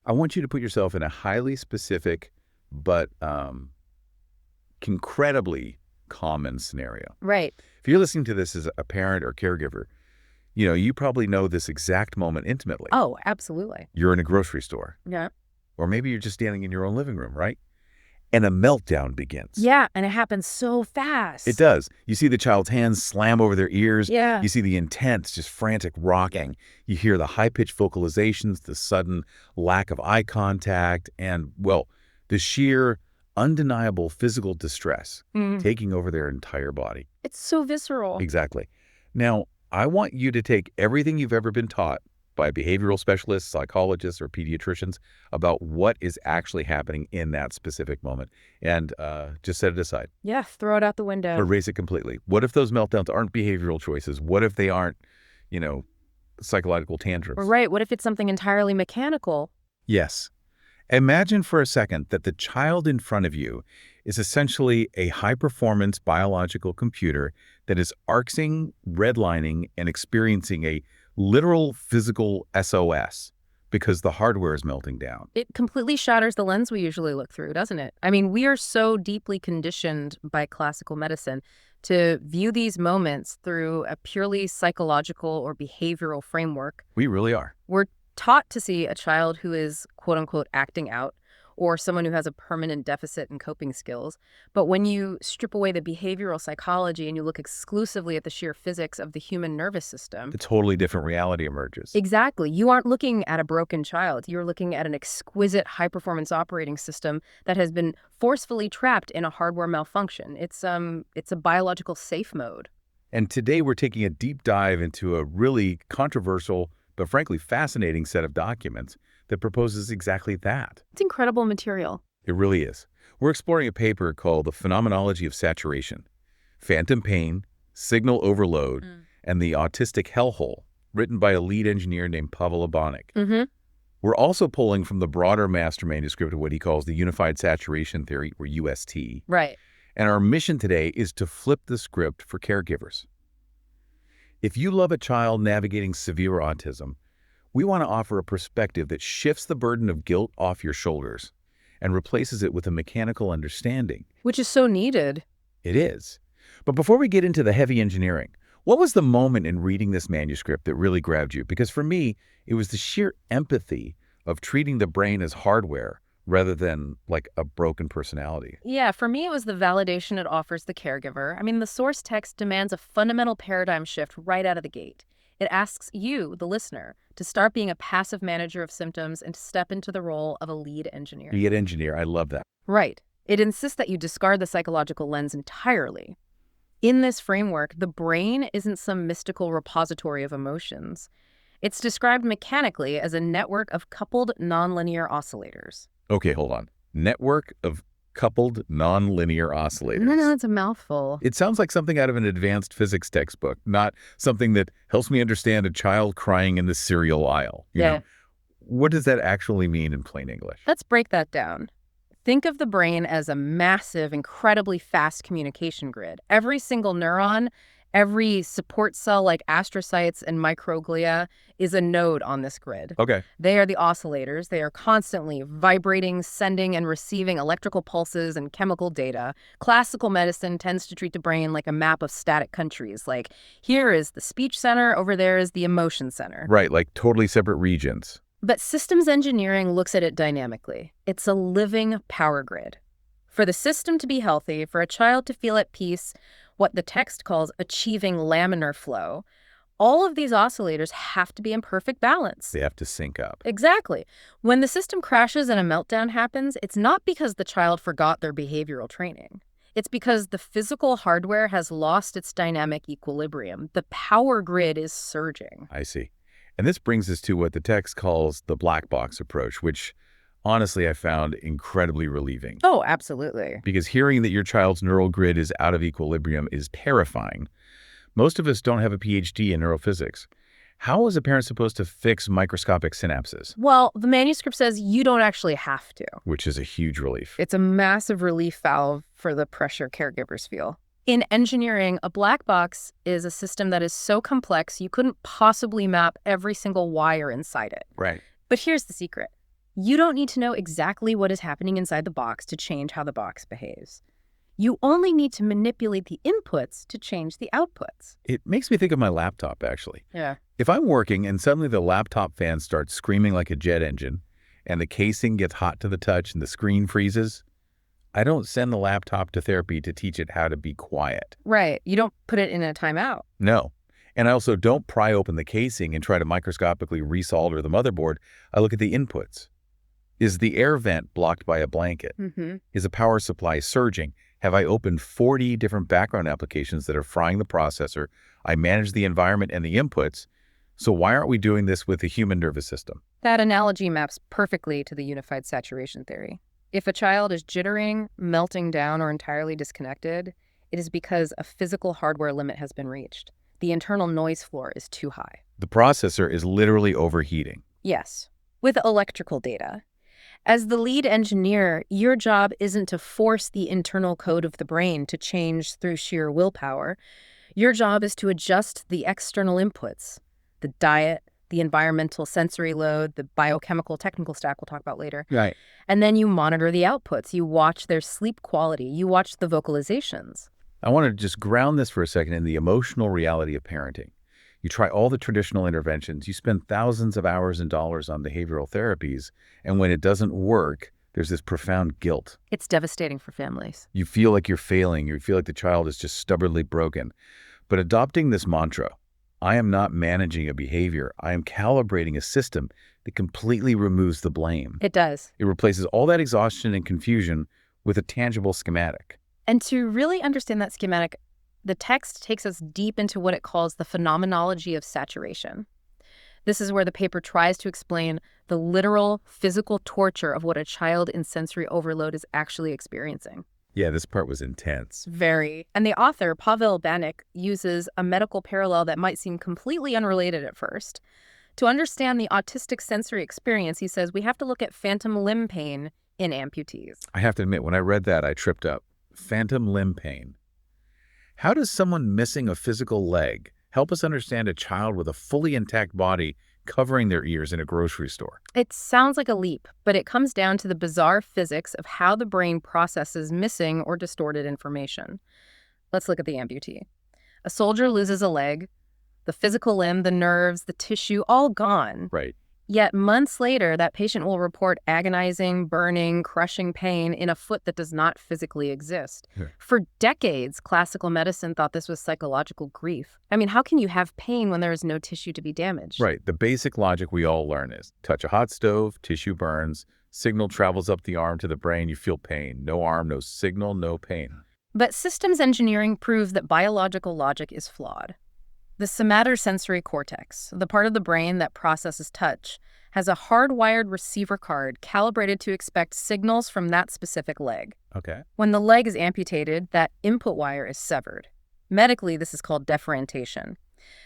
I want you to put yourself in a highly specific but incredibly common scenario. Right. If you're listening to this as a parent or caregiver, you probably know this exact moment intimately. Oh, absolutely. You're in a grocery store. Yeah. Or maybe you're just standing in your own living room, right? And a meltdown begins. Yeah, and it happens so fast. It does. You see the child's hands slam over their ears. Yeah. You see the intense, just frantic rocking. You hear the high-pitched vocalizations, the sudden lack of eye contact, and, well, the sheer, undeniable physical distress taking over their entire body. It's so visceral. Exactly. Now, I want you to take everything you've ever been taught by behavioral specialists, psychologists, or pediatricians about what is actually happening in that specific moment and just set it aside. Yeah, throw it out the window. Erase it completely. What if those meltdowns aren't behavioral choices? What if they aren't, psychological tantrums? Right. What if it's something entirely mechanical? Yes. Imagine for a second that the child in front of you is essentially a high-performance biological computer that is arcsing, redlining, and experiencing a literal physical SOS because the hardware is melting down. It completely shatters the lens we usually look through, doesn't it? I mean, we are so deeply conditioned by classical medicine to view these moments through a purely psychological or behavioral framework. We really are. We're taught to see a child who is, quote unquote, acting out, or someone who has a permanent deficit in coping skills. But when you strip away the behavioral psychology and you look exclusively at the sheer physics of the human nervous system, A totally different reality emerges. exactly, you aren't looking at a broken child. You're looking at an exquisite high-performance operating system that has been forcefully trapped in a hardware malfunction. It's a biological safe mode. And today we're taking a deep dive into a really controversial but frankly fascinating set of documents that proposes exactly that. It's incredible material. It really is. We're exploring a paper called The Phenomenology of Saturation, Phantom Pain, Signal Overload, and the Autistic Hellhole, written by a lead engineer named Pavel Abanik. We're also pulling from the broader master manuscript of what he calls the Unified Saturation Theory, or UST. Right. And our mission today is to flip the script for caregivers. If you love a child navigating severe autism, we want to offer a perspective that shifts the burden of guilt off your shoulders and replaces it with a mechanical understanding. Which is so needed. It is. But before we get into the heavy engineering, what was the moment in reading this manuscript that really grabbed you? Because for me, it was the sheer empathy of treating the brain as hardware rather than like a broken personality. Yeah, for me, it was the validation it offers the caregiver. I mean, the source text demands a fundamental paradigm shift right out of the gate. It asks you, the listener, to start being a passive manager of symptoms and to step into the role of a lead engineer. Lead engineer, I love that. Right. It insists that you discard the psychological lens entirely. In this framework, the brain isn't some mystical repository of emotions. It's described mechanically as a network of coupled nonlinear oscillators. Okay, hold on. Network of coupled nonlinear oscillators. No, it's a mouthful. It sounds like something out of an advanced physics textbook, not something that helps me understand a child crying in the cereal aisle. You know? What does that actually mean in plain English? Let's break that down. Think of the brain as a massive, incredibly fast communication grid. Every single neuron, every support cell like astrocytes and microglia is a node on this grid. Okay. They are the oscillators. They are constantly vibrating, sending and receiving electrical pulses and chemical data. Classical medicine tends to treat the brain like a map of static countries. Like, here is the speech center, over there is the emotion center. Right, like totally separate regions. But systems engineering looks at it dynamically. It's a living power grid. For the system to be healthy, for a child to feel at peace, what the text calls achieving laminar flow, all of these oscillators have to be in perfect balance. They have to sync up. Exactly. When the system crashes and a meltdown happens, it's not because the child forgot their behavioral training. It's because the physical hardware has lost its dynamic equilibrium. The power grid is surging. I see. And this brings us to what the text calls the black box approach, which honestly I found incredibly relieving. Oh, absolutely. Because hearing that your child's neural grid is out of equilibrium is terrifying. Most of us don't have a PhD in neurophysics. How is a parent supposed to fix microscopic synapses? Well, the manuscript says you don't actually have to. Which is a huge relief. It's a massive relief valve for the pressure caregivers feel. In engineering, a black box is a system that is so complex you couldn't possibly map every single wire inside it. Right. But here's the secret. You don't need to know exactly what is happening inside the box to change how the box behaves. You only need to manipulate the inputs to change the outputs. It makes me think of my laptop, actually. Yeah. If I'm working and suddenly the laptop fan starts screaming like a jet engine and the casing gets hot to the touch and the screen freezes, I don't send the laptop to therapy to teach it how to be quiet. Right. You don't put it in a timeout. No. And I also don't pry open the casing and try to microscopically resolder the motherboard. I look at the inputs. Is the air vent blocked by a blanket? Mm-hmm. Is a power supply surging? Have I opened 40 different background applications that are frying the processor? I manage the environment and the inputs. So why aren't we doing this with the human nervous system? That analogy maps perfectly to the unified saturation theory. If a child is jittering, melting down, or entirely disconnected, it is because a physical hardware limit has been reached. The internal noise floor is too high. The processor is literally overheating. Yes, with electrical data. As the lead engineer, your job isn't to force the internal code of the brain to change through sheer willpower. Your job is to adjust the external inputs, the diet, the environmental sensory load, the biochemical technical stack we'll talk about later. Right. And then you monitor the outputs. You watch their sleep quality. You watch the vocalizations. I want to just ground this for a second in the emotional reality of parenting. You try all the traditional interventions, you spend thousands of hours and dollars on behavioral therapies, and when it doesn't work, there's this profound guilt. It's devastating for families. You feel like you're failing, you feel like the child is just stubbornly broken. But adopting this mantra, I am not managing a behavior, I am calibrating a system that completely removes the blame. It does. It replaces all that exhaustion and confusion with a tangible schematic. And to really understand that schematic, the text takes us deep into what it calls the phenomenology of saturation. This is where the paper tries to explain the literal physical torture of what a child in sensory overload is actually experiencing. Yeah, this part was intense. Very. And the author, Pavel Banik, uses a medical parallel that might seem completely unrelated at first. To understand the autistic sensory experience, he says we have to look at phantom limb pain in amputees. I have to admit, when I read that, I tripped up. Phantom limb pain. How does someone missing a physical leg help us understand a child with a fully intact body covering their ears in a grocery store? It sounds like a leap, but it comes down to the bizarre physics of how the brain processes missing or distorted information. Let's look at the amputee. A soldier loses a leg, the physical limb, the nerves, the tissue, all gone. Right. Yet months later, that patient will report agonizing, burning, crushing pain in a foot that does not physically exist. Sure. For decades, classical medicine thought this was psychological grief. I mean, how can you have pain when there is no tissue to be damaged? Right. The basic logic we all learn is touch a hot stove, tissue burns, signal travels up the arm to the brain, you feel pain. No arm, no signal, no pain. But systems engineering proves that biological logic is flawed. The somatosensory cortex, the part of the brain that processes touch, has a hardwired receiver card calibrated to expect signals from that specific leg. Okay. When the leg is amputated, that input wire is severed. Medically, this is called deferentation.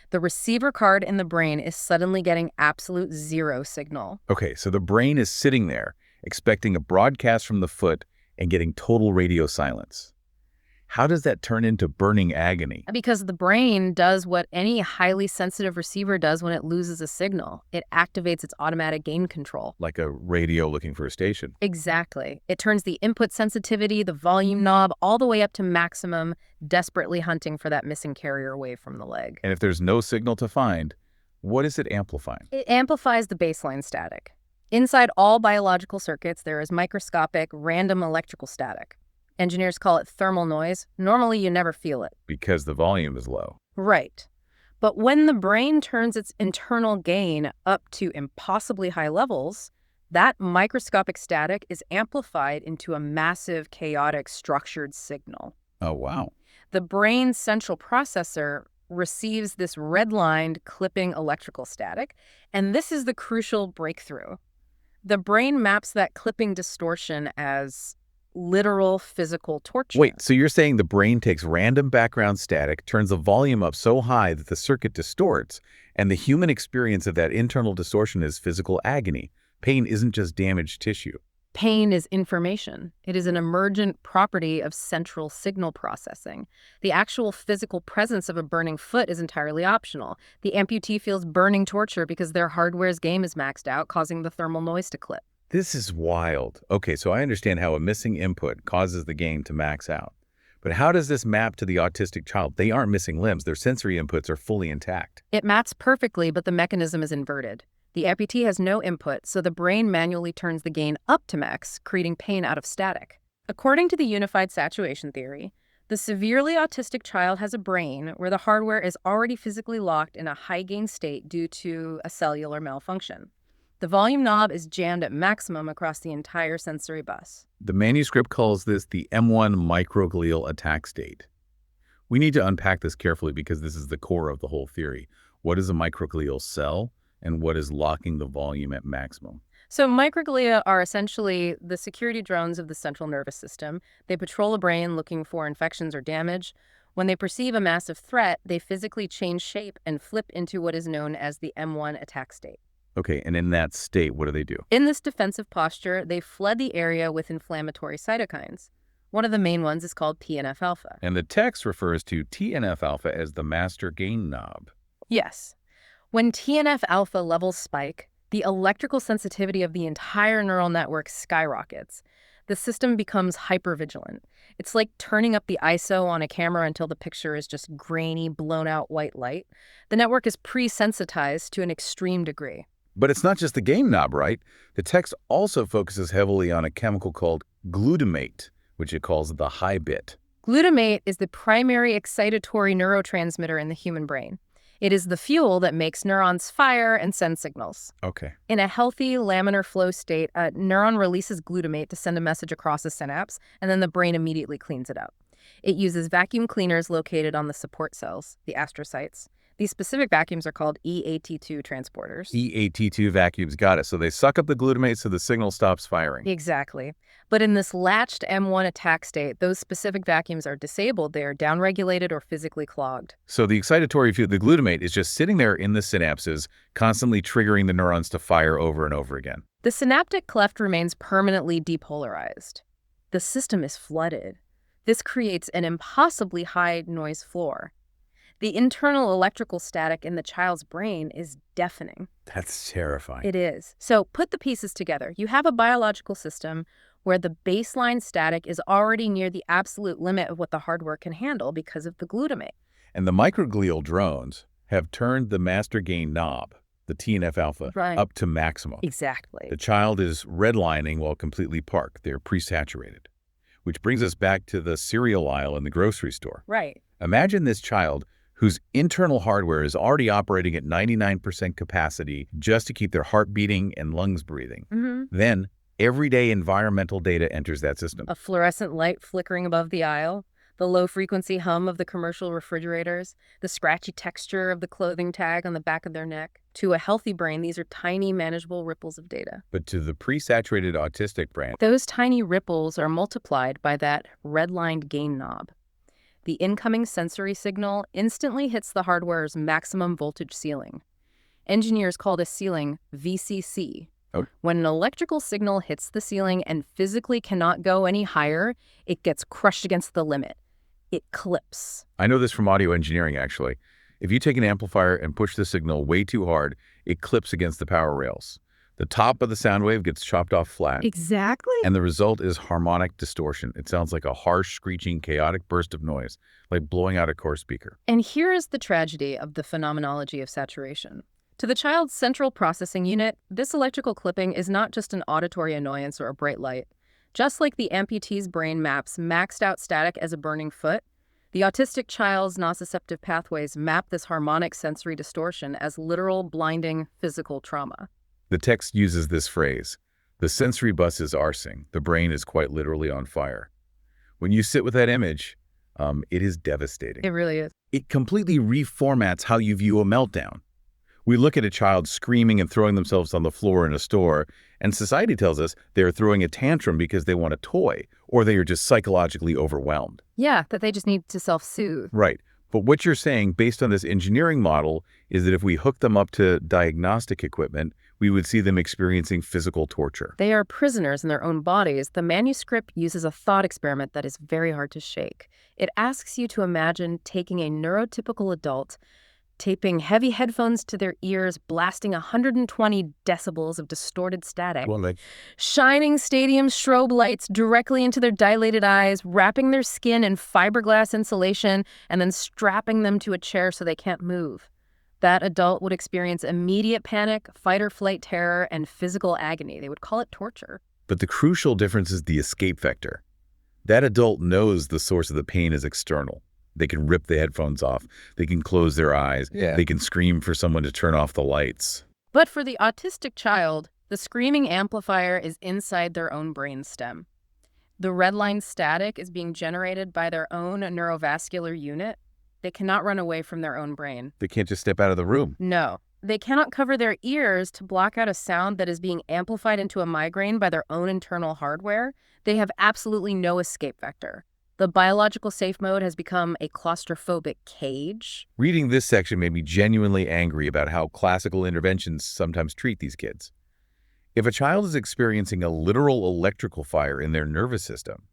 The receiver card in the brain is suddenly getting absolute zero signal. Okay, so the brain is sitting there, expecting a broadcast from the foot and getting total radio silence. How does that turn into burning agony? Because the brain does what any highly sensitive receiver does when it loses a signal. It activates its automatic gain control. Like a radio looking for a station. Exactly. It turns the input sensitivity, the volume knob, all the way up to maximum, desperately hunting for that missing carrier wave from the leg. And if there's no signal to find, what is it amplifying? It amplifies the baseline static. Inside all biological circuits, there is microscopic, random electrical static. Engineers call it thermal noise. Normally, you never feel it. Because the volume is low. Right. But when the brain turns its internal gain up to impossibly high levels, that microscopic static is amplified into a massive, chaotic, structured signal. Oh, wow. The brain's central processor receives this redlined, clipping electrical static, and this is the crucial breakthrough. The brain maps that clipping distortion as literal physical torture. Wait, so you're saying the brain takes random background static, turns the volume up so high that the circuit distorts, and the human experience of that internal distortion is physical agony. Pain isn't just damaged tissue. Pain is information. It is an emergent property of central signal processing. The actual physical presence of a burning foot is entirely optional. The amputee feels burning torture because their hardware's game is maxed out, causing the thermal noise to clip. This is wild. Okay, so I understand how a missing input causes the gain to max out. But how does this map to the autistic child? They aren't missing limbs. Their sensory inputs are fully intact. It maps perfectly, but the mechanism is inverted. The amputee has no input, so the brain manually turns the gain up to max, creating pain out of static. According to the unified saturation theory, the severely autistic child has a brain where the hardware is already physically locked in a high-gain state due to a cellular malfunction. The volume knob is jammed at maximum across the entire sensory bus. The manuscript calls this the M1 microglial attack state. We need to unpack this carefully because this is the core of the whole theory. What is a microglial cell, and what is locking the volume at maximum? So microglia are essentially the security drones of the central nervous system. They patrol a brain looking for infections or damage. When they perceive a massive threat, they physically change shape and flip into what is known as the M1 attack state. Okay, and in that state, what do they do? In this defensive posture, they flood the area with inflammatory cytokines. One of the main ones is called TNF-alpha. And the text refers to TNF-alpha as the master gain knob. Yes. When TNF-alpha levels spike, the electrical sensitivity of the entire neural network skyrockets. The system becomes hypervigilant. It's like turning up the ISO on a camera until the picture is just grainy, blown-out white light. The network is pre-sensitized to an extreme degree. But it's not just the gain knob, right? The text also focuses heavily on a chemical called glutamate, which it calls the high bit. Glutamate is the primary excitatory neurotransmitter in the human brain. It is the fuel that makes neurons fire and send signals. Okay. In a healthy laminar flow state, a neuron releases glutamate to send a message across a synapse, and then the brain immediately cleans it up. It uses vacuum cleaners located on the support cells, the astrocytes. These specific vacuums are called EAT2 transporters. EAT2 vacuums, got it. So they suck up the glutamate so the signal stops firing. Exactly. But in this latched M1 attack state, those specific vacuums are disabled. They are downregulated or physically clogged. So the excitatory fuel, the glutamate, is just sitting there in the synapses, constantly triggering the neurons to fire over and over again. The synaptic cleft remains permanently depolarized. The system is flooded. This creates an impossibly high noise floor. The internal electrical static in the child's brain is deafening. That's terrifying. It is. So put the pieces together. You have a biological system where the baseline static is already near the absolute limit of what the hardware can handle because of the glutamate. And the microglial drones have turned the master gain knob, the TNF-alpha, Right. up to maximum. Exactly. The child is redlining while completely parked. They're presaturated. Which brings us back to the cereal aisle in the grocery store. Right. Imagine this child whose internal hardware is already operating at 99% capacity just to keep their heart beating and lungs breathing. Then, everyday environmental data enters that system. A fluorescent light flickering above the aisle, the low-frequency hum of the commercial refrigerators, the scratchy texture of the clothing tag on the back of their neck. To a healthy brain, these are tiny, manageable ripples of data. But to the presaturated autistic brain, Those tiny ripples are multiplied by that redlined gain knob. The incoming sensory signal instantly hits the hardware's maximum voltage ceiling. Engineers call this ceiling VCC. Oh. When an electrical signal hits the ceiling and physically cannot go any higher, it gets crushed against the limit. It clips. I know this from audio engineering, actually. If you take an amplifier and push the signal way too hard, it clips against the power rails. The top of the sound wave gets chopped off flat. Exactly. And the result is harmonic distortion. It sounds like a harsh, screeching, chaotic burst of noise, like blowing out a core speaker. And here is the tragedy of the phenomenology of saturation. To the child's central processing unit, this electrical clipping is not just an auditory annoyance or a bright light. Just like the amputee's brain maps maxed out static as a burning foot, the autistic child's nociceptive pathways map this harmonic sensory distortion as literal, blinding, physical trauma. The text uses this phrase, the sensory bus is arsing, the brain is quite literally on fire. When you sit with that image, it is devastating. It really is. It completely reformats how you view a meltdown. We look at a child screaming and throwing themselves on the floor in a store, and society tells us they're throwing a tantrum because they want a toy, or they are just psychologically overwhelmed. Yeah, that they just need to self-soothe. Right. But what you're saying, based on this engineering model, is that if we hook them up to diagnostic equipment, we would see them experiencing physical torture. They are prisoners in their own bodies. The manuscript uses a thought experiment that is very hard to shake. It asks you to imagine taking a neurotypical adult, taping heavy headphones to their ears, blasting 120 decibels of distorted static, shining stadium strobe lights directly into their dilated eyes, wrapping their skin in fiberglass insulation, and then strapping them to a chair so they can't move. That adult would experience immediate panic, fight or flight terror, and physical agony. They would call it torture. But the crucial difference is the escape vector. That adult knows the source of the pain is external. They can rip the headphones off. They can close their eyes. They can scream for someone to turn off the lights. But for the autistic child, the screaming amplifier is inside their own brain stem. The red line static is being generated by their own neurovascular unit. They cannot run away from their own brain. They can't just step out of the room. No. They cannot cover their ears to block out a sound that is being amplified into a migraine by their own internal hardware. They have absolutely no escape vector. The biological safe mode has become a claustrophobic cage. Reading this section made me genuinely angry about how classical interventions sometimes treat these kids. If a child is experiencing a literal electrical fire in their nervous system,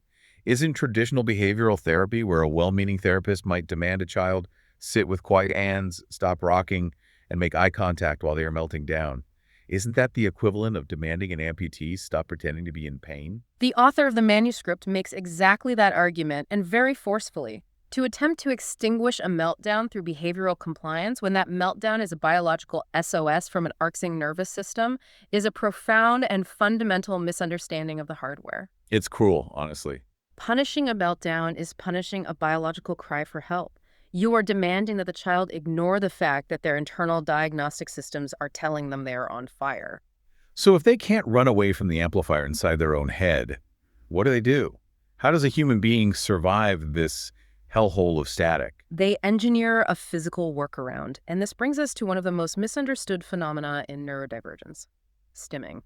isn't traditional behavioral therapy where a well-meaning therapist might demand a child sit with quiet hands, stop rocking, and make eye contact while they are melting down? Isn't that the equivalent of demanding an amputee stop pretending to be in pain? The author of the manuscript makes exactly that argument, and very forcefully. To attempt to extinguish a meltdown through behavioral compliance when that meltdown is a biological SOS from an arcsing nervous system is a profound and fundamental misunderstanding of the hardware. It's cruel, honestly. Punishing a meltdown is punishing a biological cry for help. You are demanding that the child ignore the fact that their internal diagnostic systems are telling them they are on fire. So if they can't run away from the amplifier inside their own head, what do? How does a human being survive this hellhole of static? They engineer a physical workaround, and this brings us to one of the most misunderstood phenomena in neurodivergence: stimming.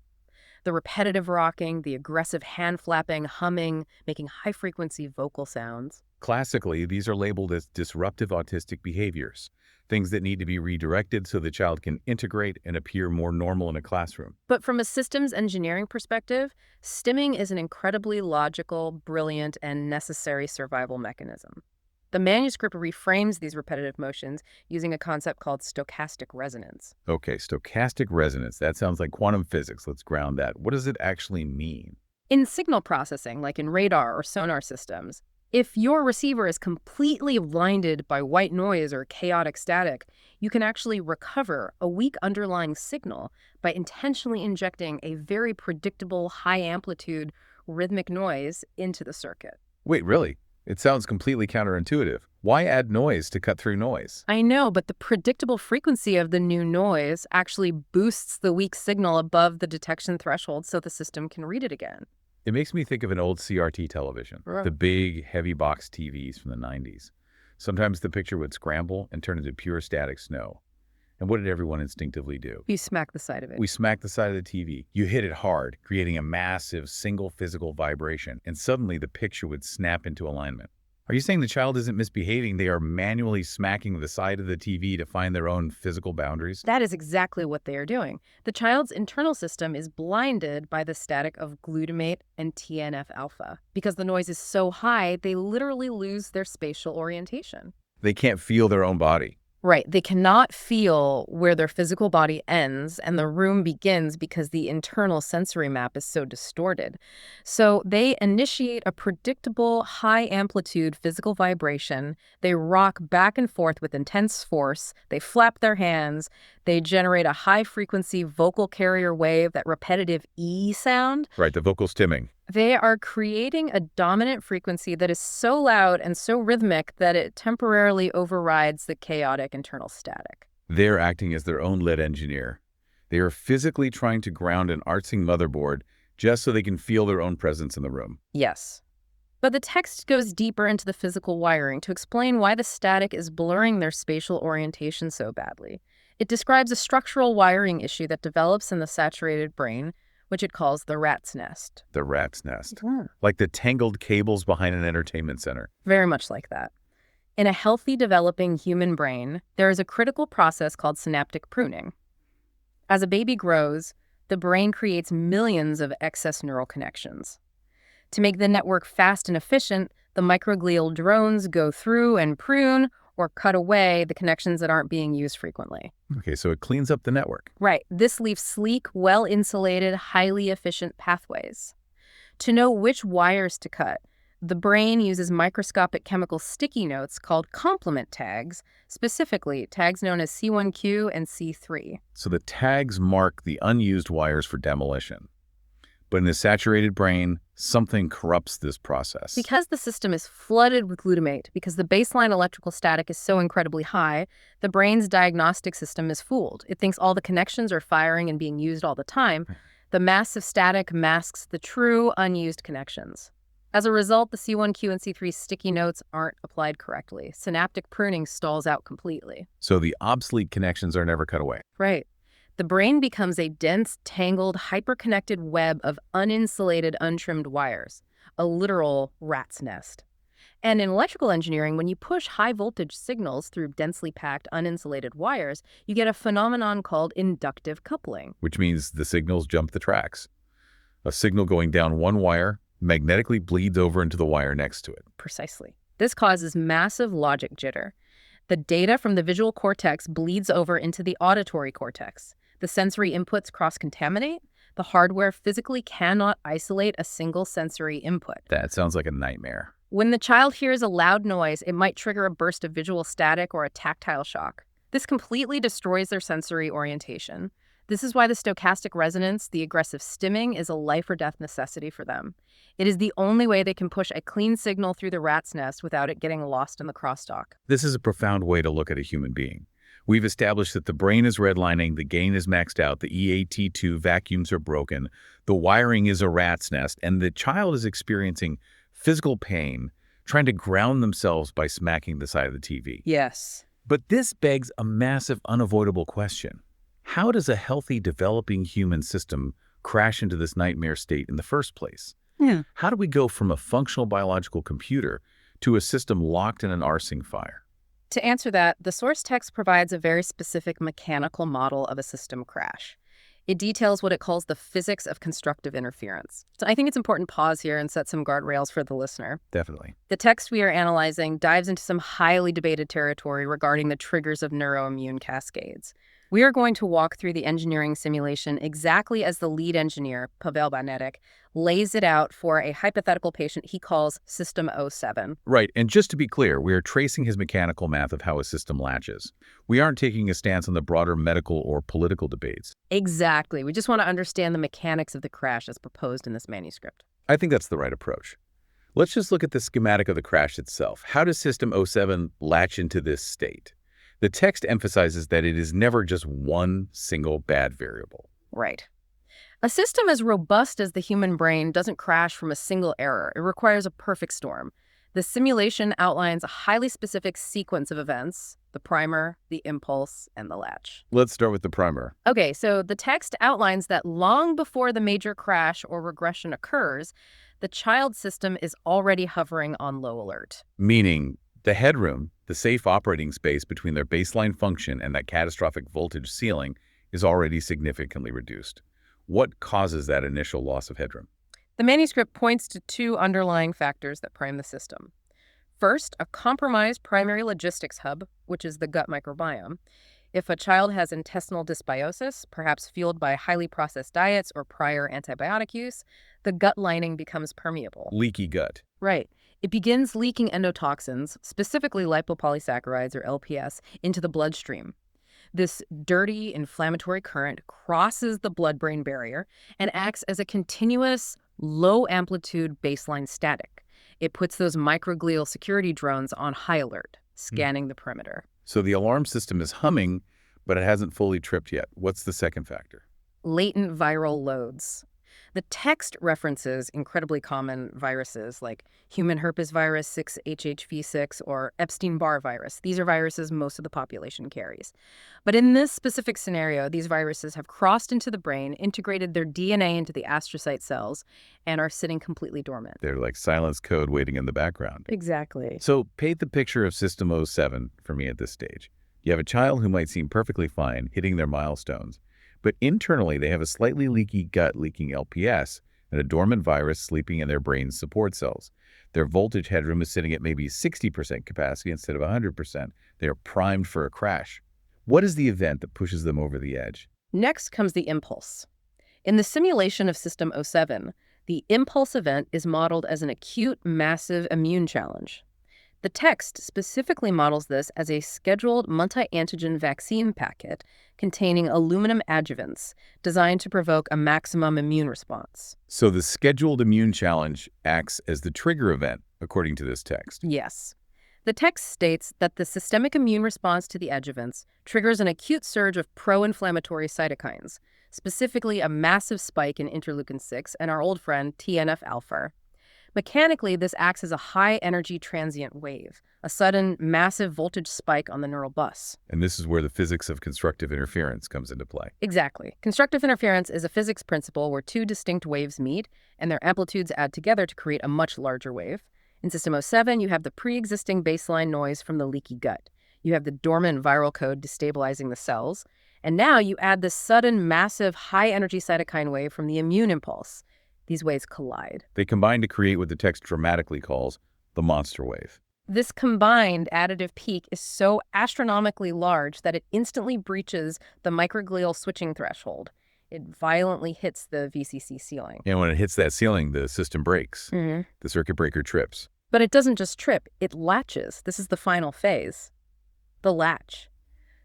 The repetitive rocking, the aggressive hand flapping, humming, making high-frequency vocal sounds. Classically, these are labeled as disruptive autistic behaviors, things that need to be redirected so the child can integrate and appear more normal in a classroom. But from a systems engineering perspective, stimming is an incredibly logical, brilliant, and necessary survival mechanism. The manuscript reframes these repetitive motions using a concept called stochastic resonance. Okay, stochastic resonance. That sounds like quantum physics. Let's ground that. What does it actually mean? In signal processing, like in radar or sonar systems, if your receiver is completely blinded by white noise or chaotic static, you can actually recover a weak underlying signal by intentionally injecting a very predictable high-amplitude rhythmic noise into the circuit. Wait, really? It sounds completely counterintuitive. Why add noise to cut through noise? I know, but the predictable frequency of the new noise actually boosts the weak signal above the detection threshold so the system can read it again. It makes me think of an old CRT television, the big, heavy box TVs from the 90s. Sometimes the picture would scramble and turn into pure static snow. And what did everyone instinctively do? You smack the side of it. We smacked the side of the TV. You hit it hard, creating a massive single physical vibration, and suddenly the picture would snap into alignment. Are you saying the child isn't misbehaving? They are manually smacking the side of the TV to find their own physical boundaries? That is exactly what they are doing. The child's internal system is blinded by the static of glutamate and TNF-alpha. Because the noise is so high, they literally lose their spatial orientation. They can't feel their own body. Right. They cannot feel where their physical body ends and the room begins because the internal sensory map is so distorted. So they initiate a predictable high-amplitude physical vibration. They rock back and forth with intense force. They flap their hands. They generate a high-frequency vocal carrier wave, that repetitive E sound. Right, the vocal stimming. They are creating a dominant frequency that is so loud and so rhythmic that it temporarily overrides the chaotic internal static. They're acting as their own lead engineer. They are physically trying to ground an arcsing motherboard just so they can feel their own presence in the room. Yes. But the text goes deeper into the physical wiring to explain why the static is blurring their spatial orientation so badly. It describes a structural wiring issue that develops in the saturated brain, which it calls the rat's nest. The rat's nest. Like the tangled cables behind an entertainment center. Very much like that. In a healthy, developing human brain, there is a critical process called synaptic pruning. As a baby grows, the brain creates millions of excess neural connections. To make the network fast and efficient, the microglial drones go through and prune, or cut away the connections that aren't being used frequently. Okay, so it cleans up the network. Right. This leaves sleek, well-insulated, highly efficient pathways. To know which wires to cut, the brain uses microscopic chemical sticky notes called complement tags, specifically tags known as C1q and C3. So the tags mark the unused wires for demolition. But in a saturated brain, something corrupts this process. Because the system is flooded with glutamate, because the baseline electrical static is so incredibly high, the brain's diagnostic system is fooled. It thinks all the connections are firing and being used all the time. The massive static masks the true unused connections. As a result, the C1q and C3 sticky notes aren't applied correctly. Synaptic pruning stalls out completely. So the obsolete connections are never cut away. Right. The brain becomes a dense, tangled, hyperconnected web of uninsulated, untrimmed wires, a literal rat's nest. And in electrical engineering, when you push high-voltage signals through densely packed, uninsulated wires, you get a phenomenon called inductive coupling. Which means the signals jump the tracks. A signal going down one wire magnetically bleeds over into the wire next to it. Precisely. This causes massive logic jitter. The data from the visual cortex bleeds over into the auditory cortex. The sensory inputs cross-contaminate. The hardware physically cannot isolate a single sensory input. That sounds like a nightmare. When the child hears a loud noise, it might trigger a burst of visual static or a tactile shock. This completely destroys their sensory orientation. This is why the stochastic resonance, the aggressive stimming, is a life-or-death necessity for them. It is the only way they can push a clean signal through the rat's nest without it getting lost in the crosstalk. This is a profound way to look at a human being. We've established that the brain is redlining, the gain is maxed out, the EAT2 vacuums are broken, the wiring is a rat's nest, and the child is experiencing physical pain, trying to ground themselves by smacking the side of the TV. Yes. But this begs a massive, unavoidable question. How does a healthy, developing human system crash into this nightmare state in the first place? Yeah. How do we go from a functional biological computer to a system locked in an arcing fire? To answer that, the source text provides a very specific mechanical model of a system crash. It details what it calls the physics of constructive interference. So I think it's important to pause here and set some guardrails for the listener. Definitely. The text we are analyzing dives into some highly debated territory regarding the triggers of neuroimmune cascades. We are going to walk through the engineering simulation exactly as the lead engineer, Pavel Banetic, lays it out for a hypothetical patient he calls System 07. Right, and just to be clear, we are tracing his mechanical math of how a system latches. We aren't taking a stance on the broader medical or political debates. Exactly. We just want to understand the mechanics of the crash as proposed in this manuscript. I think that's the right approach. Let's just look at the schematic of the crash itself. How does System 07 latch into this state? The text emphasizes that it is never just one single bad variable. Right. A system as robust as the human brain doesn't crash from a single error. It requires a perfect storm. The simulation outlines a highly specific sequence of events: the primer, the impulse, and the latch. Let's start with the primer. Okay, so the text outlines that long before the major crash or regression occurs, the child system is already hovering on low alert. Meaning, the headroom, the safe operating space between their baseline function and that catastrophic voltage ceiling, is already significantly reduced. What causes that initial loss of headroom? The manuscript points to two underlying factors that prime the system. First, a compromised primary logistics hub, which is the gut microbiome. If a child has intestinal dysbiosis, perhaps fueled by highly processed diets or prior antibiotic use, the gut lining becomes permeable. Leaky gut. Right. It begins leaking endotoxins, specifically lipopolysaccharides or LPS, into the bloodstream. This dirty, inflammatory current crosses the blood-brain barrier and acts as a continuous, low-amplitude baseline static. It puts those microglial security drones on high alert, scanning the perimeter. So the alarm system is humming, but it hasn't fully tripped yet. What's the second factor? Latent viral loads. The text references incredibly common viruses like human herpes virus 6HHV6 or Epstein-Barr virus. These are viruses most of the population carries. But in this specific scenario, these viruses have crossed into the brain, integrated their DNA into the astrocyte cells, and are sitting completely dormant. They're like silence code waiting in the background. Exactly. So paint the picture of System 07 for me at this stage. You have a child who might seem perfectly fine, hitting their milestones, but internally they have a slightly leaky gut leaking LPS and a dormant virus sleeping in their brain's support cells. Their voltage headroom is sitting at maybe 60% capacity instead of 100%. They are primed for a crash. What is the event that pushes them over the edge? Next comes the impulse. In the simulation of System 07, the impulse event is modeled as an acute, massive immune challenge. The text specifically models this as a scheduled multi-antigen vaccine packet containing aluminum adjuvants designed to provoke a maximum immune response. So the scheduled immune challenge acts as the trigger event, according to this text. Yes. The text states that the systemic immune response to the adjuvants triggers an acute surge of pro-inflammatory cytokines, specifically a massive spike in interleukin-6 and our old friend TNF-alpha. Mechanically, this acts as a high-energy transient wave, a sudden, massive voltage spike on the neural bus. And this is where the physics of constructive interference comes into play. Exactly. Constructive interference is a physics principle where two distinct waves meet, and their amplitudes add together to create a much larger wave. In System 07, you have the pre-existing baseline noise from the leaky gut. You have the dormant viral code destabilizing the cells. And now you add this sudden, massive, high-energy cytokine wave from the immune impulse. These waves collide. They combine to create what the text dramatically calls the monster wave. This combined additive peak is so astronomically large that it instantly breaches the microglial switching threshold. It violently hits the VCC ceiling. And when it hits that ceiling, the system breaks. Mm-hmm. The circuit breaker trips. But it doesn't just trip, it latches. This is the final phase. The latch.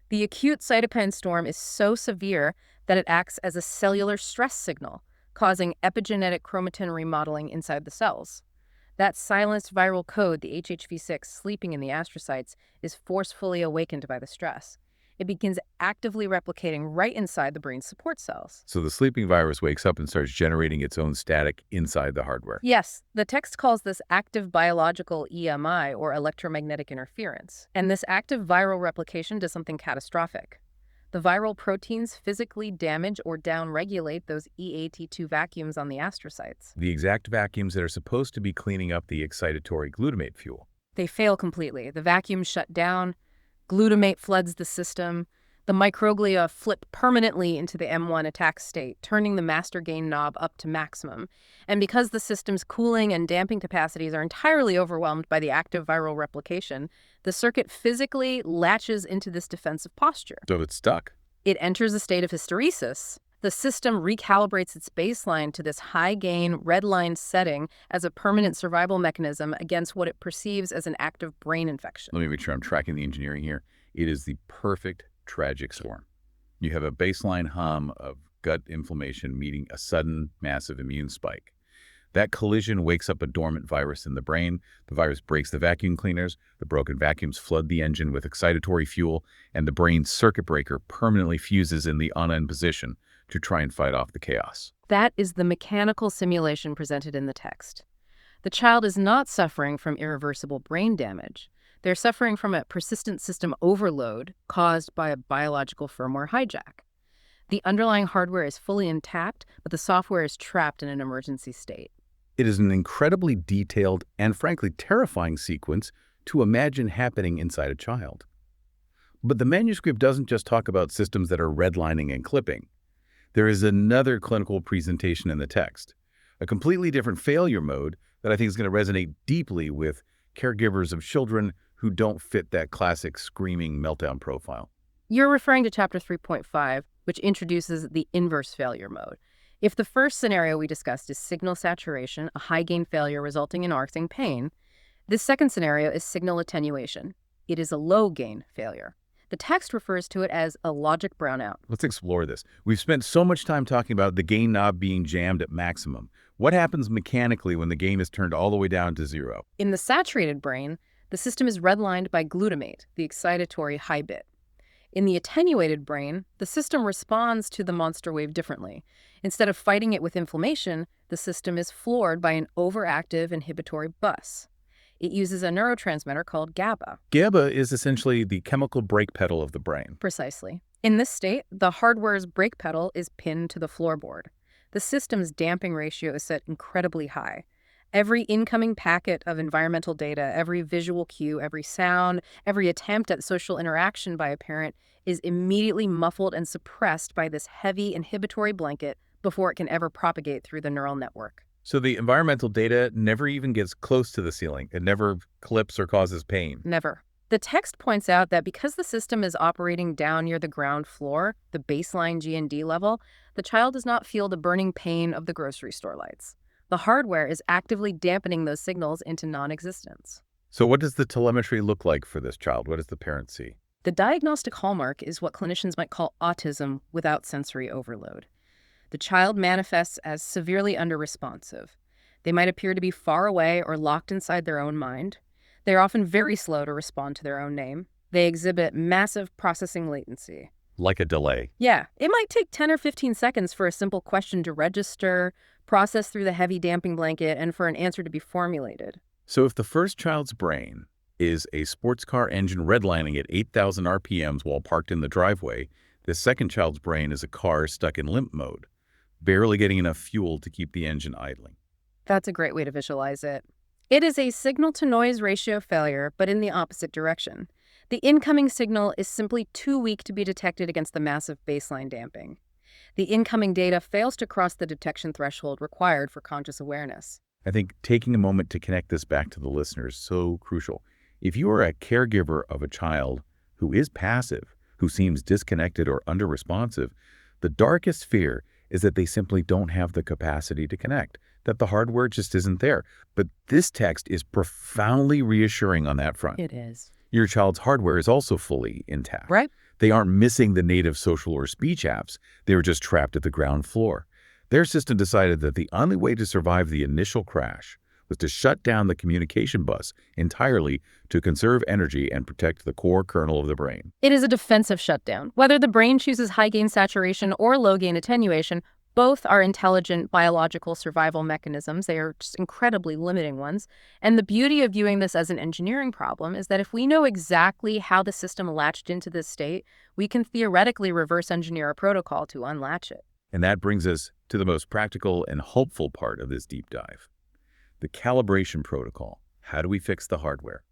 The acute cytokine storm is so severe that it acts as a cellular stress signal, causing epigenetic chromatin remodeling inside the cells. That silenced viral code, the HHV6 sleeping in the astrocytes, is forcefully awakened by the stress. It begins actively replicating right inside the brain's support cells. So the sleeping virus wakes up and starts generating its own static inside the hardware. Yes, the text calls this active biological EMI, or electromagnetic interference. And this active viral replication does something catastrophic. The viral proteins physically damage or downregulate those EAT2 vacuums on the astrocytes. The exact vacuums that are supposed to be cleaning up the excitatory glutamate fuel. They fail completely. The vacuums shut down, glutamate floods the system, the microglia flip permanently into the M1 attack state, turning the master gain knob up to maximum. And because the system's cooling and damping capacities are entirely overwhelmed by the active viral replication, the circuit physically latches into this defensive posture. So it's stuck. It enters a state of hysteresis. The system recalibrates its baseline to this high-gain, red-line setting as a permanent survival mechanism against what it perceives as an active brain infection. Let me make sure I'm tracking the engineering here. It is the perfect tragic storm. You have a baseline hum of gut inflammation meeting a sudden, massive immune spike. That collision wakes up a dormant virus in the brain. The virus breaks the vacuum cleaners. The broken vacuums flood the engine with excitatory fuel, and the brain's circuit breaker permanently fuses in the on-end position to try and fight off the chaos. That is the mechanical simulation presented in the text. The child is not suffering from irreversible brain damage. They're suffering from a persistent system overload caused by a biological firmware hijack. The underlying hardware is fully intact, but the software is trapped in an emergency state. It is an incredibly detailed and frankly terrifying sequence to imagine happening inside a child. But the manuscript doesn't just talk about systems that are redlining and clipping. There is another clinical presentation in the text, a completely different failure mode that I think is going to resonate deeply with caregivers of children who don't fit that classic screaming meltdown profile. You're referring to Chapter 3.5, which introduces the inverse failure mode. If the first scenario we discussed is signal saturation, a high-gain failure resulting in arcing pain, this second scenario is signal attenuation. It is a low-gain failure. The text refers to it as a logic brownout. Let's explore this. We've spent so much time talking about the gain knob being jammed at maximum. What happens mechanically when the gain is turned all the way down to zero? In the saturated brain, the system is redlined by glutamate, the excitatory high bit. In the attenuated brain, the system responds to the monster wave differently. Instead of fighting it with inflammation, the system is floored by an overactive inhibitory bus. It uses a neurotransmitter called GABA. GABA is essentially the chemical brake pedal of the brain. Precisely. In this state, the hardware's brake pedal is pinned to the floorboard. The system's damping ratio is set incredibly high. Every incoming packet of environmental data, every visual cue, every sound, every attempt at social interaction by a parent is immediately muffled and suppressed by this heavy inhibitory blanket before it can ever propagate through the neural network. So the environmental data never even gets close to the ceiling. It never clips or causes pain. Never. The text points out that because the system is operating down near the ground floor, the baseline G&D level, the child does not feel the burning pain of the grocery store lights. The hardware is actively dampening those signals into non-existence. So what does the telemetry look like for this child? What does the parent see? The diagnostic hallmark is what clinicians might call autism without sensory overload. The child manifests as severely under-responsive. They might appear to be far away or locked inside their own mind. They are often very slow to respond to their own name. They exhibit massive processing latency. Like a delay. Yeah, it might take 10 or 15 seconds for a simple question to register, process through the heavy damping blanket, and for an answer to be formulated. So if the first child's brain is a sports car engine redlining at 8,000 RPMs while parked in the driveway, the second child's brain is a car stuck in limp mode, barely getting enough fuel to keep the engine idling. That's a great way to visualize it. It is a signal-to-noise ratio failure, but in the opposite direction. The incoming signal is simply too weak to be detected against the massive baseline damping. The incoming data fails to cross the detection threshold required for conscious awareness. I think taking a moment to connect this back to the listener is so crucial. If you are a caregiver of a child who is passive, who seems disconnected or under-responsive, the darkest fear is that they simply don't have the capacity to connect, that the hardware just isn't there. But this text is profoundly reassuring on that front. It is. Your child's hardware is also fully intact. Right? They aren't missing the native social or speech apps. They were just trapped at the ground floor. Their system decided that the only way to survive the initial crash was to shut down the communication bus entirely to conserve energy and protect the core kernel of the brain. It is a defensive shutdown. Whether the brain chooses high-gain saturation or low-gain attenuation, both are intelligent biological survival mechanisms. They are just incredibly limiting ones. And the beauty of viewing this as an engineering problem is that if we know exactly how the system latched into this state, we can theoretically reverse engineer a protocol to unlatch it. And that brings us to the most practical and hopeful part of this deep dive. The calibration protocol. How do we fix the hardware?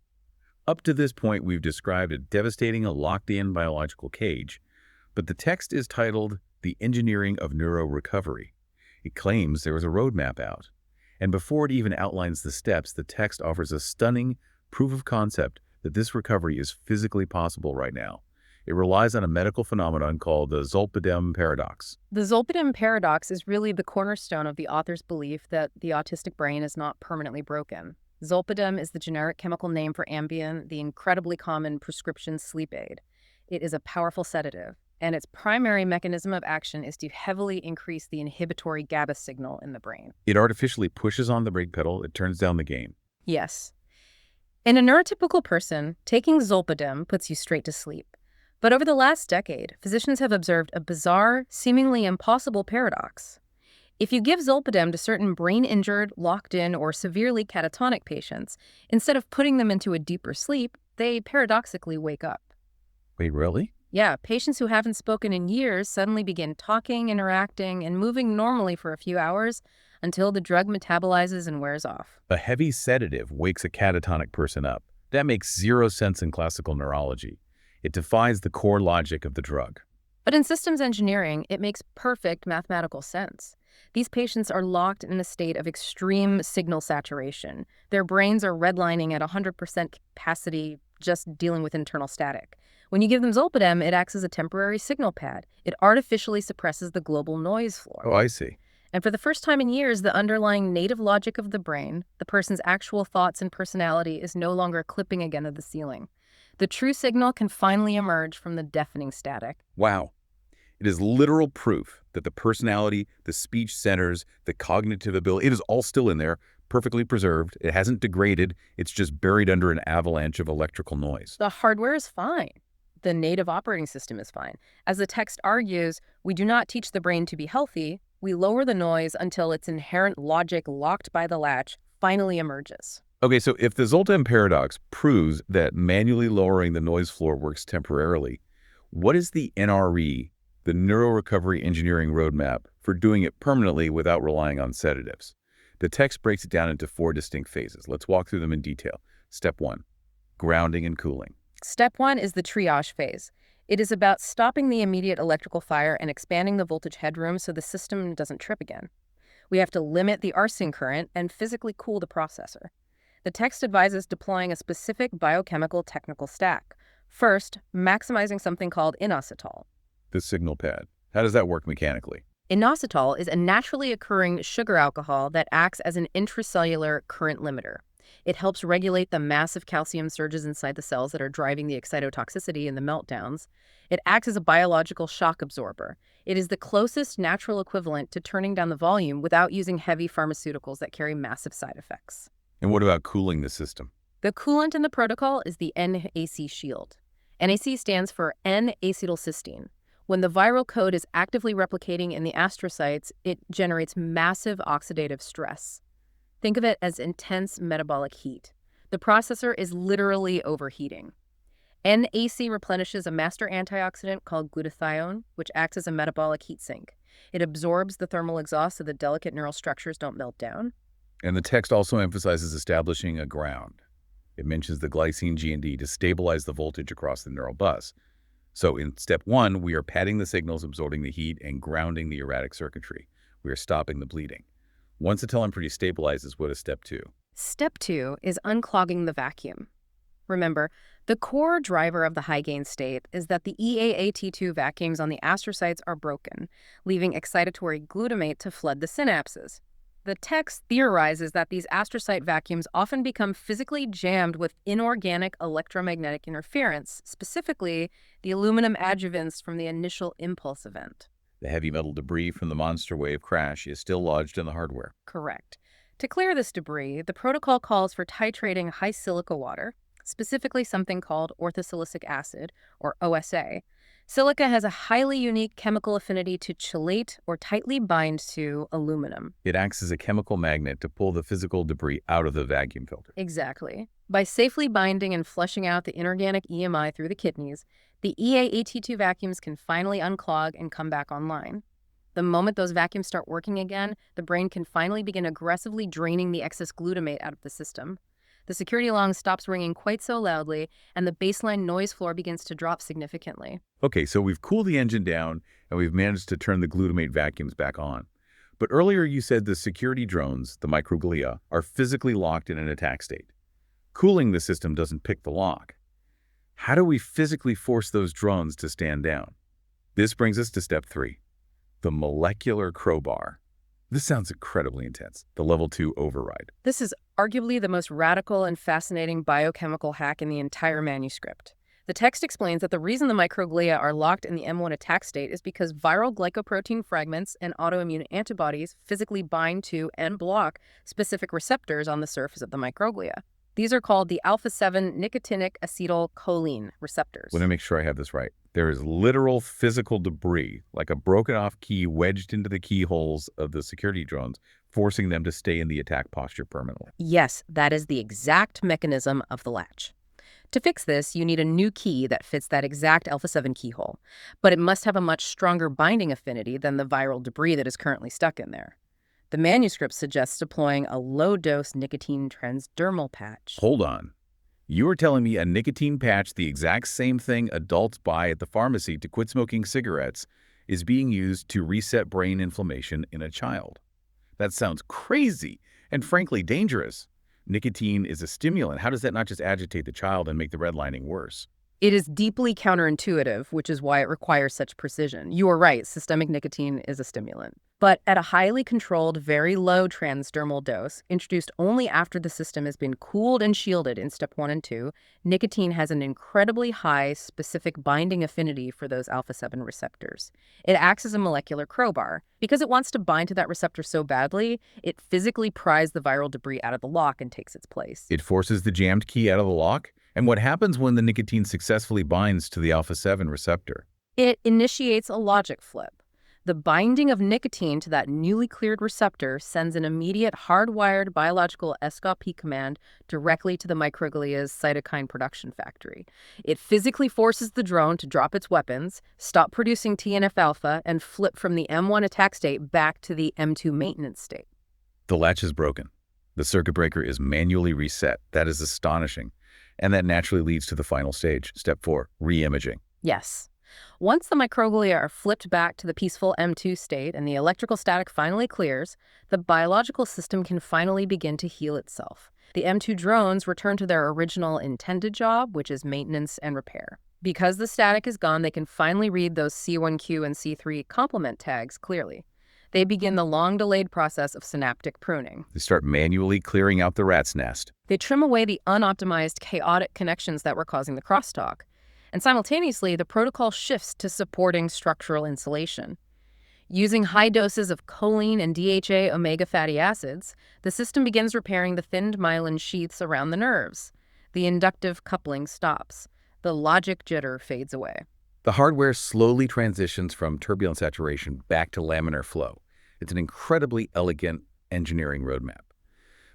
Up to this point, we've described a devastating locked-in biological cage, but the text is titled The Engineering of Neurorecovery. It claims there is a roadmap out. And before it even outlines the steps, the text offers a stunning proof of concept that this recovery is physically possible right now. It relies on a medical phenomenon called the Zolpidem paradox. The Zolpidem paradox is really the cornerstone of the author's belief that the autistic brain is not permanently broken. Zolpidem is the generic chemical name for Ambien, the incredibly common prescription sleep aid. It is a powerful sedative, and its primary mechanism of action is to heavily increase the inhibitory GABA signal in the brain. It artificially pushes on the brake pedal, it turns down the gain. Yes. In a neurotypical person, taking Zolpidem puts you straight to sleep. But over the last decade, physicians have observed a bizarre, seemingly impossible paradox. If you give Zolpidem to certain brain-injured, locked-in, or severely catatonic patients, instead of putting them into a deeper sleep, they paradoxically wake up. Wait, really? Yeah, patients who haven't spoken in years suddenly begin talking, interacting, and moving normally for a few hours until the drug metabolizes and wears off. A heavy sedative wakes a catatonic person up. That makes zero sense in classical neurology. It defies the core logic of the drug. But in systems engineering, it makes perfect mathematical sense. These patients are locked in a state of extreme signal saturation. Their brains are redlining at 100% capacity, just dealing with internal static. When you give them Zolpidem, it acts as a temporary signal pad. It artificially suppresses the global noise floor. Oh, I see. And for the first time in years, the underlying native logic of the brain, the person's actual thoughts and personality, is no longer clipping against the ceiling. The true signal can finally emerge from the deafening static. Wow. It is literal proof that the personality, the speech centers, the cognitive ability, it is all still in there, perfectly preserved. It hasn't degraded. It's just buried under an avalanche of electrical noise. The hardware is fine. The native operating system is fine. As the text argues, we do not teach the brain to be healthy. We lower the noise until its inherent logic locked by the latch finally emerges. Okay, so if the Zolpidem paradox proves that manually lowering the noise floor works temporarily, what is the NRE, the Neurorecovery Engineering Roadmap, for doing it permanently without relying on sedatives? The text breaks it down into 4 distinct phases. Let's walk through them in detail. Step 1, grounding and cooling. Step 1 is the triage phase. It is about stopping the immediate electrical fire and expanding the voltage headroom so the system doesn't trip again. We have to limit the arcing current and physically cool the processor. The text advises deploying a specific biochemical technical stack. First, maximizing something called inositol. The signal pad. How does that work mechanically? Inositol is a naturally occurring sugar alcohol that acts as an intracellular current limiter. It helps regulate the massive calcium surges inside the cells that are driving the excitotoxicity and the meltdowns. It acts as a biological shock absorber. It is the closest natural equivalent to turning down the volume without using heavy pharmaceuticals that carry massive side effects. And what about cooling the system? The coolant in the protocol is the NAC shield. NAC stands for N-acetylcysteine. When the viral code is actively replicating in the astrocytes, it generates massive oxidative stress. Think of it as intense metabolic heat. The processor is literally overheating. NAC replenishes a master antioxidant called glutathione, which acts as a metabolic heat sink. It absorbs the thermal exhaust so the delicate neural structures don't melt down. And the text also emphasizes establishing a ground. It mentions the glycine G&D to stabilize the voltage across the neural bus. So in step 1, we are padding the signals, absorbing the heat, and grounding the erratic circuitry. We are stopping the bleeding. Once the telemetry stabilizes, what is step 2? Step 2 is unclogging the vacuum. Remember, the core driver of the high-gain state is that the EAAT2 vacuums on the astrocytes are broken, leaving excitatory glutamate to flood the synapses. The text theorizes that these astrocyte vacuums often become physically jammed with inorganic electromagnetic interference, specifically the aluminum adjuvants from the initial impulse event. The heavy metal debris from the monster wave crash is still lodged in the hardware. Correct. To clear this debris, the protocol calls for titrating high silica water, specifically something called orthosilicic acid, or OSA. Silica has a highly unique chemical affinity to chelate or tightly bind to aluminum. It acts as a chemical magnet to pull the physical debris out of the vacuum filter. Exactly. By safely binding and flushing out the inorganic EMI through the kidneys, the EAAT2 vacuums can finally unclog and come back online. The moment those vacuums start working again, the brain can finally begin aggressively draining the excess glutamate out of the system. The security alarm stops ringing quite so loudly, and the baseline noise floor begins to drop significantly. Okay, so we've cooled the engine down, and we've managed to turn the glutamate vacuums back on. But earlier you said the security drones, the microglia, are physically locked in an attack state. Cooling the system doesn't pick the lock. How do we physically force those drones to stand down? This brings us to step 3, the molecular crowbar. This sounds incredibly intense, the level 2 override. This is arguably the most radical and fascinating biochemical hack in the entire manuscript. The text explains that the reason the microglia are locked in the M1 attack state is because viral glycoprotein fragments and autoimmune antibodies physically bind to and block specific receptors on the surface of the microglia. These are called the alpha-7 nicotinic acetylcholine receptors. Let me make sure I have this right. There is literal physical debris, like a broken-off key wedged into the keyholes of the security drones, forcing them to stay in the attack posture permanently. Yes, that is the exact mechanism of the latch. To fix this, you need a new key that fits that exact alpha-7 keyhole, but it must have a much stronger binding affinity than the viral debris that is currently stuck in there. The manuscript suggests deploying a low-dose nicotine transdermal patch. Hold on. You are telling me a nicotine patch, the exact same thing adults buy at the pharmacy to quit smoking cigarettes, is being used to reset brain inflammation in a child? That sounds crazy and frankly dangerous. Nicotine is a stimulant. How does that not just agitate the child and make the redlining worse? It is deeply counterintuitive, which is why it requires such precision. You are right, systemic nicotine is a stimulant. But at a highly controlled, very low transdermal dose, introduced only after the system has been cooled and shielded in step 1 and 2, nicotine has an incredibly high specific binding affinity for those alpha-7 receptors. It acts as a molecular crowbar. Because it wants to bind to that receptor so badly, it physically pries the viral debris out of the lock and takes its place. It forces the jammed key out of the lock? And what happens when the nicotine successfully binds to the alpha-7 receptor? It initiates a logic flip. The binding of nicotine to that newly cleared receptor sends an immediate hardwired biological escop command directly to the microglia's cytokine production factory. It physically forces the drone to drop its weapons, stop producing TNF-alpha, and flip from the M1 attack state back to the M2 maintenance state. The latch is broken. The circuit breaker is manually reset. That is astonishing. And that naturally leads to the final stage, step 4, re-imaging. Yes. Once the microglia are flipped back to the peaceful M2 state and the electrical static finally clears, the biological system can finally begin to heal itself. The M2 drones return to their original intended job, which is maintenance and repair. Because the static is gone, they can finally read those C1Q and C3 complement tags clearly. They begin the long-delayed process of synaptic pruning. They start manually clearing out the rat's nest. They trim away the unoptimized, chaotic connections that were causing the crosstalk. And simultaneously, the protocol shifts to supporting structural insulation. Using high doses of choline and DHA omega fatty acids, the system begins repairing the thinned myelin sheaths around the nerves. The inductive coupling stops. The logic jitter fades away. The hardware slowly transitions from turbulent saturation back to laminar flow. It's an incredibly elegant engineering roadmap.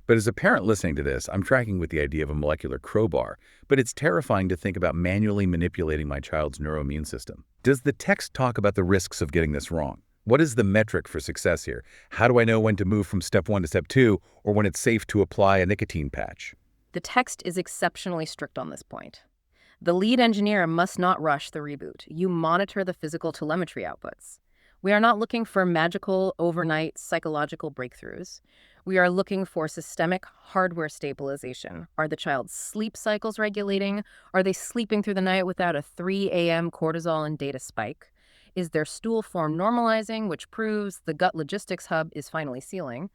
But as a parent listening to this, I'm tracking with the idea of a molecular crowbar, but it's terrifying to think about manually manipulating my child's neuroimmune system. Does the text talk about the risks of getting this wrong? What is the metric for success here? How do I know when to move from step 1 to step 2, or when it's safe to apply a nicotine patch? The text is exceptionally strict on this point. The lead engineer must not rush the reboot. You monitor the physical telemetry outputs. We are not looking for magical, overnight psychological breakthroughs. We are looking for systemic hardware stabilization. Are the child's sleep cycles regulating? Are they sleeping through the night without a 3 a.m. cortisol and data spike? Is their stool form normalizing, which proves the gut logistics hub is finally sealing?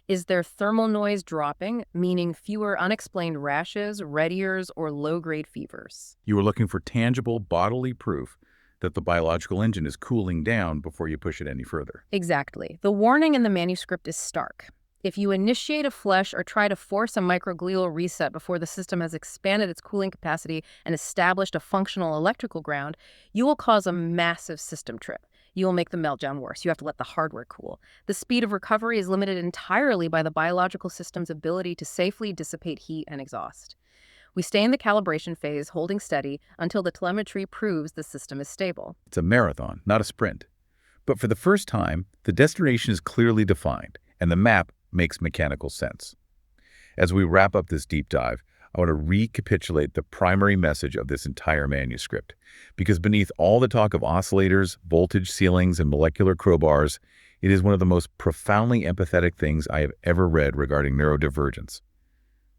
Is their thermal noise dropping, meaning fewer unexplained rashes, red ears, or low-grade fevers? You are looking for tangible bodily proof that the biological engine is cooling down before you push it any further. Exactly. The warning in the manuscript is stark. If you initiate a flush or try to force a microglial reset before the system has expanded its cooling capacity and established a functional electrical ground, you will cause a massive system trip. You will make the meltdown worse. You have to let the hardware cool. The speed of recovery is limited entirely by the biological system's ability to safely dissipate heat and exhaust. We stay in the calibration phase, holding steady, until the telemetry proves the system is stable. It's a marathon, not a sprint. But for the first time, the destination is clearly defined, and the map makes mechanical sense. As we wrap up this deep dive, I want to recapitulate the primary message of this entire manuscript, because beneath all the talk of oscillators, voltage ceilings, and molecular crowbars, it is one of the most profoundly empathetic things I have ever read regarding neurodivergence.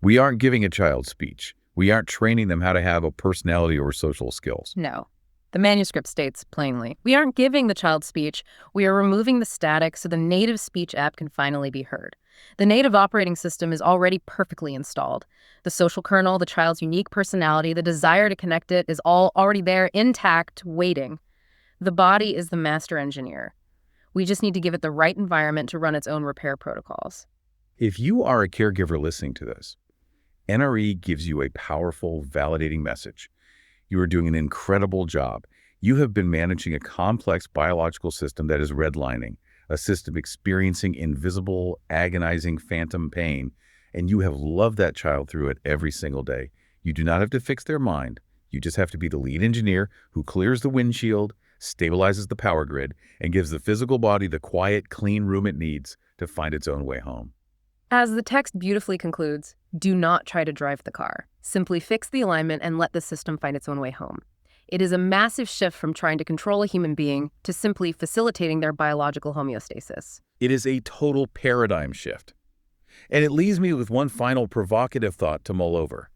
We aren't giving a child speech. We aren't training them how to have a personality or social skills. No. The manuscript states plainly, we aren't giving the child speech, we are removing the static so the native speech app can finally be heard. The native operating system is already perfectly installed. The social kernel, the child's unique personality, the desire to connect it is all already there, intact, waiting. The body is the master engineer. We just need to give it the right environment to run its own repair protocols. If you are a caregiver listening to this, NRE gives you a powerful, validating message. You are doing an incredible job. You have been managing a complex biological system that is redlining, a system experiencing invisible, agonizing phantom pain, and you have loved that child through it every single day. You do not have to fix their mind. You just have to be the lead engineer who clears the windshield, stabilizes the power grid, and gives the physical body the quiet, clean room it needs to find its own way home. As the text beautifully concludes, do not try to drive the car. Simply fix the alignment and let the system find its own way home. It is a massive shift from trying to control a human being to simply facilitating their biological homeostasis. It is a total paradigm shift. And it leaves me with one final provocative thought to mull over.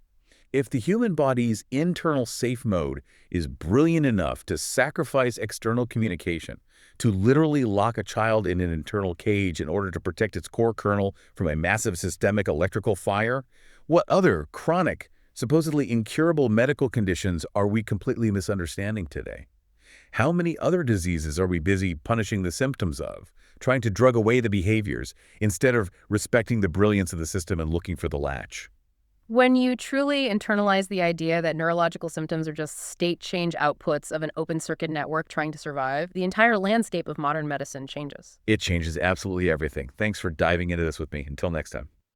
If the human body's internal safe mode is brilliant enough to sacrifice external communication, to literally lock a child in an internal cage in order to protect its core kernel from a massive systemic electrical fire, what other chronic, supposedly incurable medical conditions are we completely misunderstanding today? How many other diseases are we busy punishing the symptoms of, trying to drug away the behaviors, instead of respecting the brilliance of the system and looking for the latch? When you truly internalize the idea that neurological symptoms are just state change outputs of an open circuit network trying to survive, the entire landscape of modern medicine changes. It changes absolutely everything. Thanks for diving into this with me. Until next time.